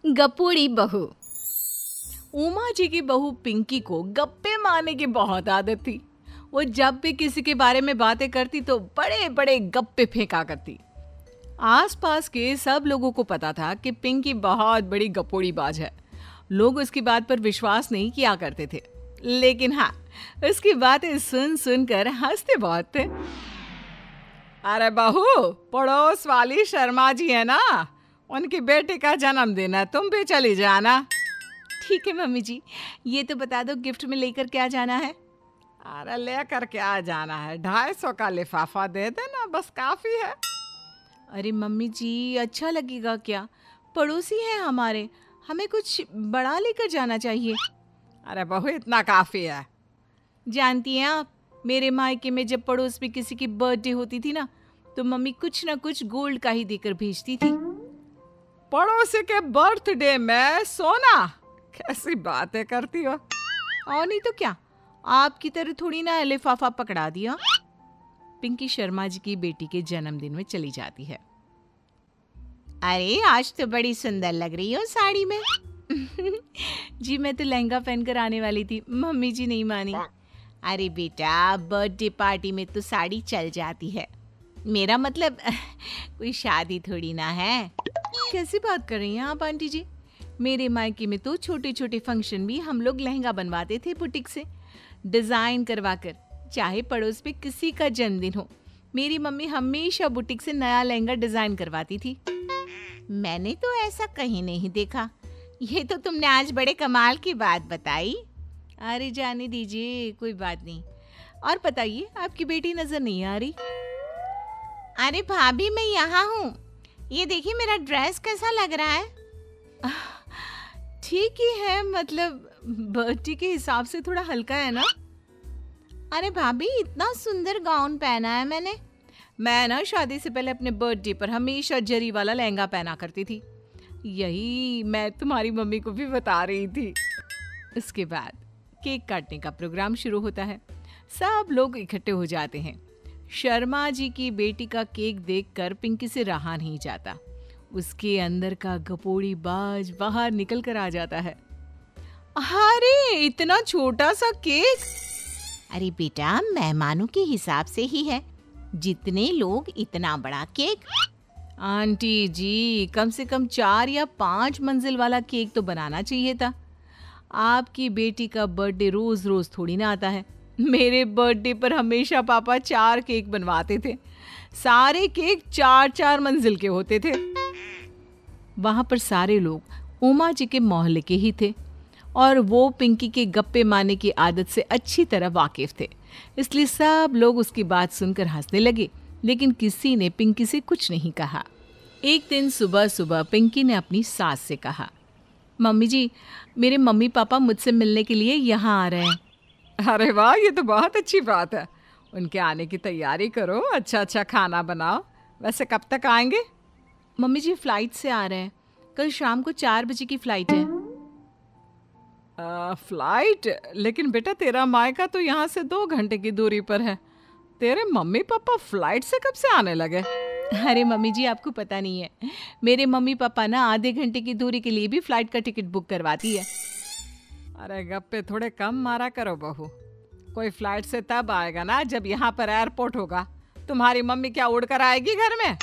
गपोड़ी बहू। उमा जी की बहू पिंकी को गप्पे मारने की बहुत आदत थी। वो जब भी किसी के बारे में बातें करती तो बड़े बड़े गप्पे फेंका करती। आसपास के सब लोगों को पता था कि पिंकी बहुत बड़ी गपोड़ी बाज है। लोग उसकी बात पर विश्वास नहीं किया करते थे, लेकिन हाँ, उसकी बातें सुन सुनकर हंसते बहुत थे। अरे बहू, पड़ोस वाली शर्मा जी है ना, उनकी बेटी का जन्मदिन है, तुम भी चली जाना। ठीक है मम्मी जी, ये तो बता दो गिफ्ट में लेकर क्या जाना है? अरे लेकर क्या जाना है, 250 का लिफाफा दे देना, बस काफी है। अरे मम्मी जी, अच्छा लगेगा क्या? पड़ोसी हैं हमारे, हमें कुछ बड़ा लेकर जाना चाहिए। अरे बहू, इतना काफी है। जानती हैं आप, मेरे मायके में जब पड़ोस में किसी की बर्थडे होती थी ना, तो मम्मी कुछ ना कुछ गोल्ड का ही देकर भेजती थी। पड़ोसी के बर्थडे में सोना? कैसी बातें करती हो। और नहीं तो क्या, आपकी तरह थोड़ी ना लिफाफा पकड़ा दिया। पिंकी शर्मा जी की बेटी के जन्मदिन में चली जाती है। अरे आज तो बड़ी सुंदर लग रही हो साड़ी में। जी मैं तो लहंगा पहनकर आने वाली थी, मम्मी जी नहीं मानी। अरे बेटा, बर्थडे पार्टी में तो साड़ी चल जाती है, मेरा मतलब कोई शादी थोड़ी ना है। कैसी बात कर रही हैं आप आंटी जी? मेरे मायके में तो छोटे छोटे फंक्शन भी हम लोग लहंगा बनवाते थे बुटीक से, डिजाइन करवाकर। चाहे पड़ोस में किसी का जन्मदिन हो, मेरी मम्मी हमेशा बुटीक से नया लहंगा डिजाइन करवाती थी। मैंने तो ऐसा कहीं नहीं देखा, ये तो तुमने आज बड़े कमाल की बात बताई। अरे जाने दीजिए, कोई बात नहीं। और बताइए, आपकी बेटी नजर नहीं आ रही? अरे भाभी, मैं यहाँ हूँ, ये देखिए मेरा ड्रेस कैसा लग रहा है। ठीक ही है, मतलब बर्थडे के हिसाब से थोड़ा हल्का है ना। अरे भाभी, इतना सुंदर गाउन पहना है मैंने। मैं ना शादी से पहले अपने बर्थडे पर हमेशा जरी वाला लहंगा पहना करती थी, यही मैं तुम्हारी मम्मी को भी बता रही थी। इसके बाद केक काटने का प्रोग्राम शुरू होता है। सब लोग इकट्ठे हो जाते हैं। शर्मा जी की बेटी का केक देखकर पिंकी से रहा नहीं जाता। उसके अंदर का गपोड़ी बाज बाहर निकल कर आ जाता है। अरे इतना छोटा सा केक! अरे बेटा, मेहमानों के हिसाब से ही है, जितने लोग इतना बड़ा केक। आंटी जी, कम से कम 4 या 5 मंजिल वाला केक तो बनाना चाहिए था। आपकी बेटी का बर्थडे रोज रोज थोड़ी ना आता है। मेरे बर्थडे पर हमेशा पापा 4 केक बनवाते थे, सारे केक 4-4 मंजिल के होते थे। वहां पर सारे लोग उमा जी के मोहल्ले के ही थे और वो पिंकी के गप्पे मारने की आदत से अच्छी तरह वाकिफ थे, इसलिए सब लोग उसकी बात सुनकर हंसने लगे, लेकिन किसी ने पिंकी से कुछ नहीं कहा। एक दिन सुबह सुबह पिंकी ने अपनी सास से कहा, मम्मी जी, मेरे मम्मी पापा मुझसे मिलने के लिए यहाँ आ रहे हैं। अरे वाह, ये तो बहुत अच्छी बात है। उनके आने की तैयारी करो, अच्छा अच्छा खाना बनाओ। वैसे कब तक आएंगे? मम्मी जी फ्लाइट से आ रहे हैं, कल शाम को 4 बजे की फ्लाइट है। फ्लाइट? लेकिन बेटा, तेरा मायका तो यहाँ से 2 घंटे की दूरी पर है। तेरे मम्मी पापा फ्लाइट से कब से आने लगे? अरे मम्मी जी, आपको पता नहीं है, मेरे मम्मी पापा ना आधे घंटे की दूरी के लिए भी फ्लाइट का टिकट बुक करवाती है। अरे गप्पे थोड़े कम मारा करो बहू, कोई फ्लाइट से तब आएगा ना जब यहाँ पर एयरपोर्ट होगा। तुम्हारी मम्मी क्या उड़कर आएगी घर में?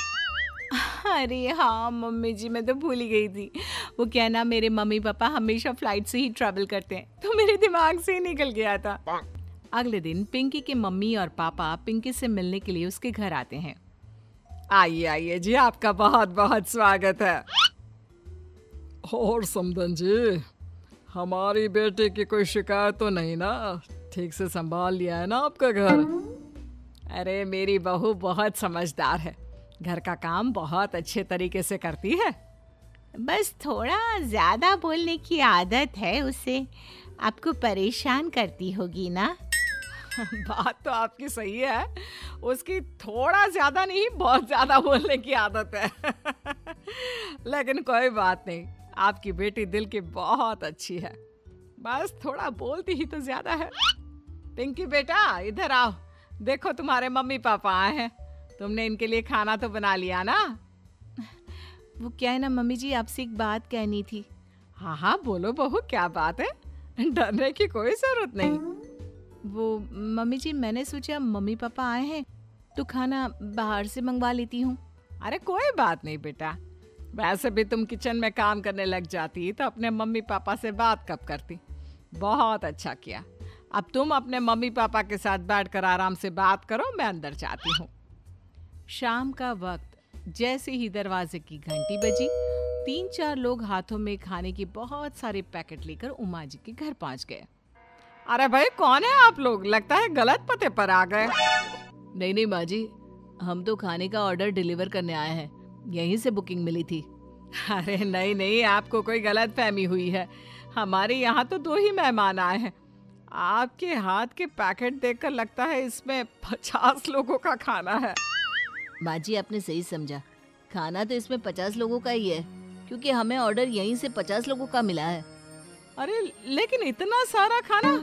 अरे हाँ मम्मी जी, मैं तो भूल ही गई थी। वो क्या ना, मेरे मम्मी पापा हमेशा फ्लाइट से ही ट्रैवल करते हैं, तो मेरे दिमाग से ही निकल गया था। अगले दिन पिंकी के मम्मी और पापा पिंकी से मिलने के लिए उसके घर आते हैं। आइए आइए जी, आपका बहुत बहुत स्वागत है। और समदन जी, हमारी बेटी की कोई शिकायत तो नहीं ना? ठीक से संभाल लिया है ना आपका घर? अरे मेरी बहू बहुत समझदार है, घर का काम बहुत अच्छे तरीके से करती है। बस थोड़ा ज्यादा बोलने की आदत है उसे, आपको परेशान करती होगी ना? बात तो आपकी सही है, उसकी थोड़ा ज्यादा नहीं बहुत ज्यादा बोलने की आदत है। लेकिन कोई बात नहीं, आपकी बेटी दिल की बहुत अच्छी है, बस थोड़ा बोलती ही तो ज्यादा है। पिंकी बेटा, इधर आओ, देखो तुम्हारे मम्मी पापा आए हैं, तुमने इनके लिए खाना तो बना लिया ना? वो क्या है ना मम्मी जी, आपसे एक बात कहनी थी। हाँ हाँ बोलो बहू, क्या बात है, डरने की कोई जरूरत नहीं। वो मम्मी जी, मैंने सोचा मम्मी पापा आए हैं तो खाना बाहर से मंगवा लेती हूँ। अरे कोई बात नहीं बेटा, वैसे भी तुम किचन में काम करने लग जाती तो अपने मम्मी पापा से बात कब करती। बहुत अच्छा किया। अब तुम अपने मम्मी पापा के साथ बैठकर आराम से बात करो, मैं अंदर जाती हूँ। शाम का वक्त जैसे ही दरवाजे की घंटी बजी, 3-4 लोग हाथों में खाने के बहुत सारे पैकेट लेकर उमा जी के घर पहुंच गए। अरे भाई कौन है आप लोग, लगता है गलत पते पर आ गए। नहीं नहीं माँ जी, हम तो खाने का ऑर्डर डिलीवर करने आए हैं, यहीं से बुकिंग मिली थी। अरे नहीं नहीं, आपको कोई गलत फहमी हुई है, हमारे यहाँ तो 2 ही मेहमान आए हैं। आपके हाथ के पैकेट देखकर लगता है इसमें 50 लोगों का खाना है। माँ जी आपने सही समझा, खाना तो इसमें 50 लोगों का ही है, क्योंकि हमें ऑर्डर यहीं से 50 लोगों का मिला है। अरे लेकिन इतना सारा खाना,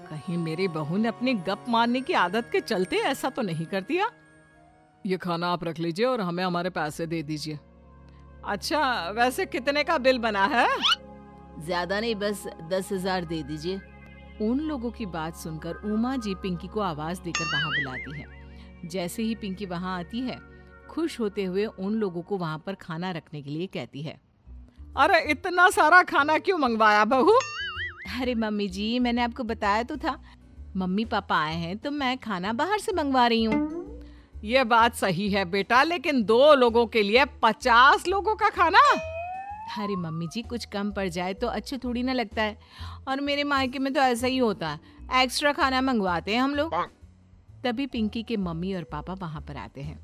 कहीं मेरी बहू ने अपनी गप मारने की आदत के चलते ऐसा तो नहीं कर दिया। ये खाना आप रख लीजिए और हमें हमारे पैसे दे दीजिए। अच्छा वैसे कितने का बिल बना है? ज्यादा नहीं, बस 10,000 दे दीजिए। उन लोगों की बात सुनकर उमा जी पिंकी को आवाज देकर वहां बुलाती है। जैसे ही पिंकी वहां आती है, खुश होते हुए उन लोगों को वहां पर खाना रखने के लिए कहती है। अरे इतना सारा खाना क्यों मंगवाया बहू? अरे मम्मी जी, मैंने आपको बताया तो था, मम्मी पापा आए हैं तो मैं खाना बाहर से मंगवा रही हूँ। ये बात सही है बेटा, लेकिन 2 लोगों के लिए 50 लोगों का खाना? अरे मम्मी जी, कुछ कम पड़ जाए तो अच्छा थोड़ी ना लगता है, और मेरे मायके में तो ऐसा ही होता है, एक्स्ट्रा खाना मंगवाते हैं हम लोग। तभी पिंकी के मम्मी और पापा वहां पर आते हैं।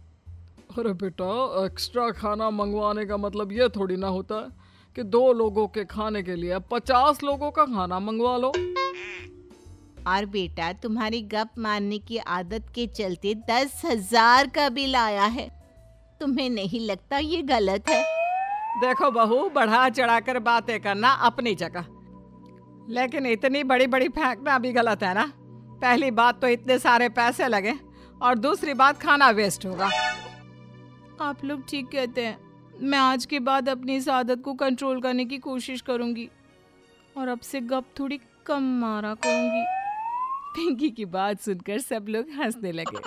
अरे बेटा, एक्स्ट्रा खाना मंगवाने का मतलब ये थोड़ी ना होता है कि 2 लोगों के खाने के लिए 50 लोगों का खाना मंगवा लो। और बेटा, तुम्हारी गप मारने की आदत के चलते 10,000 का बिल आया है, तुम्हें नहीं लगता ये गलत है? देखो बहू, बढ़ा चढ़ाकर बातें करना अपनी जगह, लेकिन इतनी बड़ी बड़ी फेंकना भी गलत है ना। पहली बात तो इतने सारे पैसे लगे, और दूसरी बात खाना वेस्ट होगा। आप लोग ठीक कहते हैं, मैं आज के बाद अपनी इस आदत को कंट्रोल करने की कोशिश करूंगी और अब से गप थोड़ी कम मारा करूंगी। पिंकी की बात सुनकर सब लोग हंसने लगे।